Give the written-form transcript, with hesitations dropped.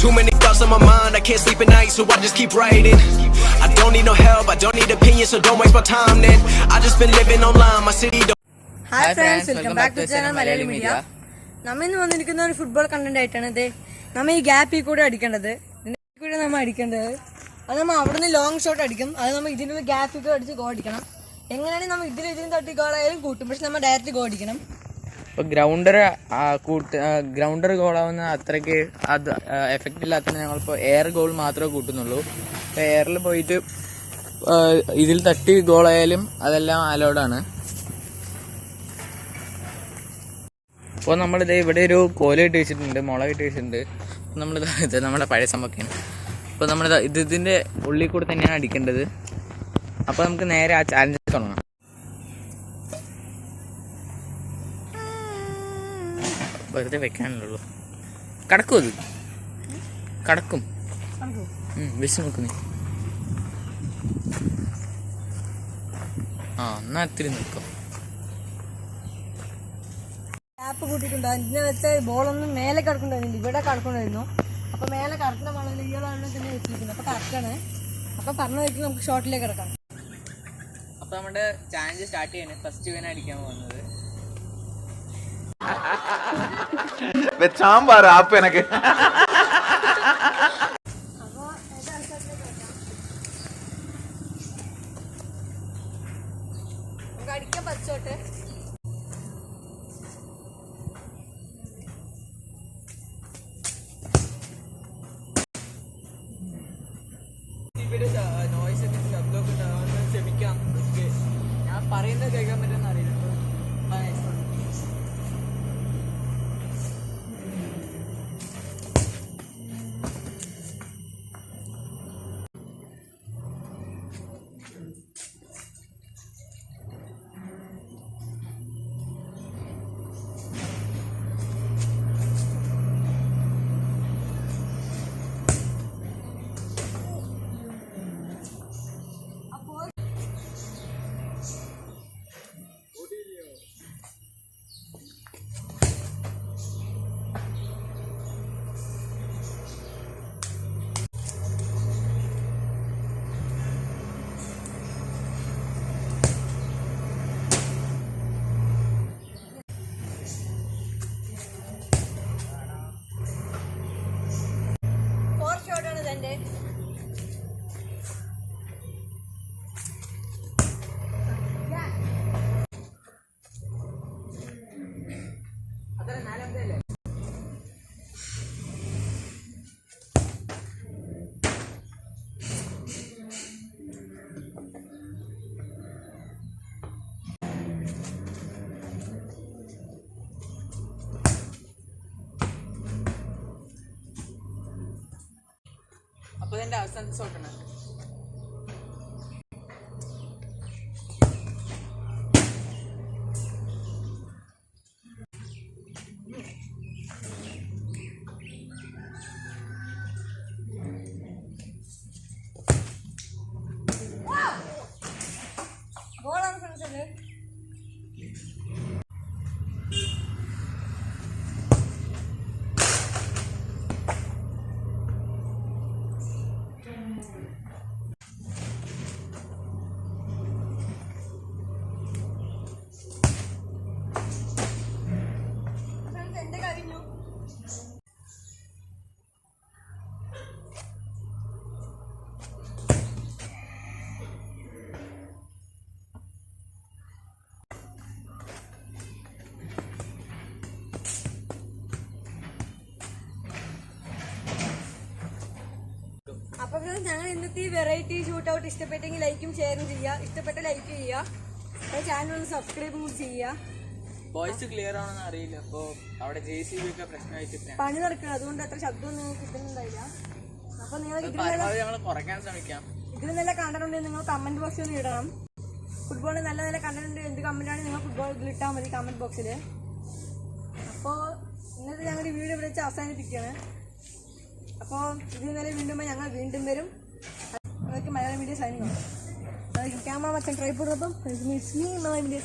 Too many thoughts on my mind, I can't sleep at night, so I just keep writing. I don't need no help, I don't need opinions, so don't waste my time then. I just been living online, my city don't. Hi friends, welcome back to channel Malayali Media. നമ്മൾ ഇന്ന് വന്നിരിക്കുന്ന ഒരു football content ആയിട്ടാണ്. ഇത് നമ്മൾ ഈ ഗ്യാപ്പിൽ കൂടെ അടിക്കേണ്ടത്, ഇതിൻ്റെ കൂടെ നമ്മൾ അടിക്കേണ്ടത്. അത് നമ്മൾ അവിടെ നിന്ന് ലോങ് ഷോട്ട് അടിക്കും. അത് നമ്മൾ ഇതിനുള്ള ഗ്യാപ്പിൽ കൂടെ അടിച്ച് ഗോൾ അടിക്കണം. എങ്ങനെയാണെങ്കിൽ നമ്മൾ ഇതിലും തട്ടി ഗോളായാലും കൂട്ടും, പക്ഷെ നമ്മൾ ഡയറക്റ്റ് ഗോൾ അടിക്കണം. ഇപ്പോൾ ഗ്രൗണ്ടർ ഗോളാവുന്ന അത്രയ്ക്ക് അത് എഫക്റ്റ് ഇല്ലാത്തതിന് ഞങ്ങളിപ്പോൾ എയർ ഗോൾ മാത്രമേ കൂട്ടുന്നുള്ളൂ. ഇപ്പോൾ എയറിൽ പോയിട്ട് ഇതിൽ തട്ടി ഗോളായാലും അതെല്ലാം അലൗഡാണ്. അപ്പോൾ നമ്മളിത് ഇവിടെ ഒരു കോലയിട്ട് വെച്ചിട്ടുണ്ട്, മുളകിട്ട് വെച്ചിട്ടുണ്ട്. ഇത് നമ്മുടെ പഴയ സംഭവമൊക്കെയാണ്. അപ്പോൾ നമ്മളിത് ഇതിൻ്റെ ഉള്ളിൽ കൂടെ തന്നെയാണ് അടിക്കേണ്ടത്. അപ്പോൾ നമുക്ക് നേരെ ആ ചാലഞ്ച് തുടങ്ങാം. വെറുതെ വെക്കാനുള്ളൂ. കടക്കും, അത് കടക്കും. വെച്ച് നോക്ക് നീ. എന്നാ ഇത്തിരി നിൽക്കും. ഗ്യാപ്പ് കൂട്ടിയിട്ടുണ്ട്. അതിനെ വെച്ച് ബോളൊന്നും മേലെ കിടക്കണ്ടായിരുന്നു, ഇവിടെ കിടക്കണ്ടായിരുന്നു. അപ്പോൾ മേലെ കറക്റ്റിൻ്റെ മണലിൽ ഇയാളാണ് തന്നെ വെച്ചിരിക്കുന്നത്. അപ്പോൾ കറക്റ്റാണ്. അപ്പോൾ പറഞ്ഞു വെച്ച് നമുക്ക് ഷോട്ടിലേക്ക് കിടക്കാം. അപ്പോൾ നമ്മുടെ ചാലഞ്ച് സ്റ്റാർട്ട് ചെയ്യണേ. ഫസ്റ്റ് ഇവനെ അടിക്കാൻ പോകുന്നത് സാമ്പാർ ആപ്പ് എനക്ക്. അടിക്കാൻ പച്ചോട്ടെ. നോയ്സ് ശബ്ദമൊക്കെ ഉണ്ടാവുമെന്ന് ക്ഷമിക്കാം. ഞാൻ പറയുന്നത് കേൾക്കാൻ പറ്റുമെന്ന് അറിയില്ല. അപ്പോൾ ഇതിൻ്റെ അവസാനത്തെ ഷോട്ടാണ്. ഗോളാണ് ഫ്രണ്ട്സ് അത്. അപ്പൊ ഞങ്ങൾ ഇന്നത്തെ വെറൈറ്റി ഷൂട്ട് ഔട്ട് ഇഷ്ടപ്പെട്ടെങ്കിൽ ലൈക്കും ഷെയറും ചെയ്യുക. ഇഷ്ടപ്പെട്ട ലൈക്ക് ചെയ്യുക. ചാനൽ ഒന്ന് സബ്സ്ക്രൈബും കൂടി ചെയ്യുക. വോയിസ് ക്ലിയർ ആണെന്ന് അറിയില്ല. അപ്പോൾ അവിടെ JCB ഒക്കെ പ്രശ്നമായിട്ട് പണി നടക്കണം, അതുകൊണ്ട് അത്ര ശബ്ദം നിങ്ങൾക്ക് കിട്ടുന്നുണ്ടായില്ല. അപ്പൊ നിങ്ങൾ ഞങ്ങൾ കുറയ്ക്കാൻ ശ്രമിക്കാം. ഇതിൽ നല്ല കണ്ടന്റ് ഉണ്ടെങ്കിൽ നിങ്ങൾ കമന്റ് ബോക്സിൽ ഒന്ന് ഇടണം. ഫുട്ബോളിൽ നല്ല നല്ല കണ്ടന്റ് ഉണ്ട്. എന്ത് കമന്റ് ആണ് നിങ്ങൾ ഫുട്ബോൾ ഇതിൽ ഇട്ടാൽ മതി കമന്റ് ബോക്സിൽ. അപ്പോൾ ഇന്നത്തെ ഞങ്ങളുടെ വീഡിയോ ഇവിടെ വെച്ച് അവസാനിപ്പിക്കുകയാണ്. അപ്പോൾ ഇതിന്നലെ വീണ്ടും ഞങ്ങൾ വീണ്ടും വരും. അതൊക്കെ മലയാളം മീഡിയ സൈനിങ് ആണ്. ക്യാമറ മച്ചൻ ട്രൈപ്പോടൊപ്പം മലയാളം മീഡിയ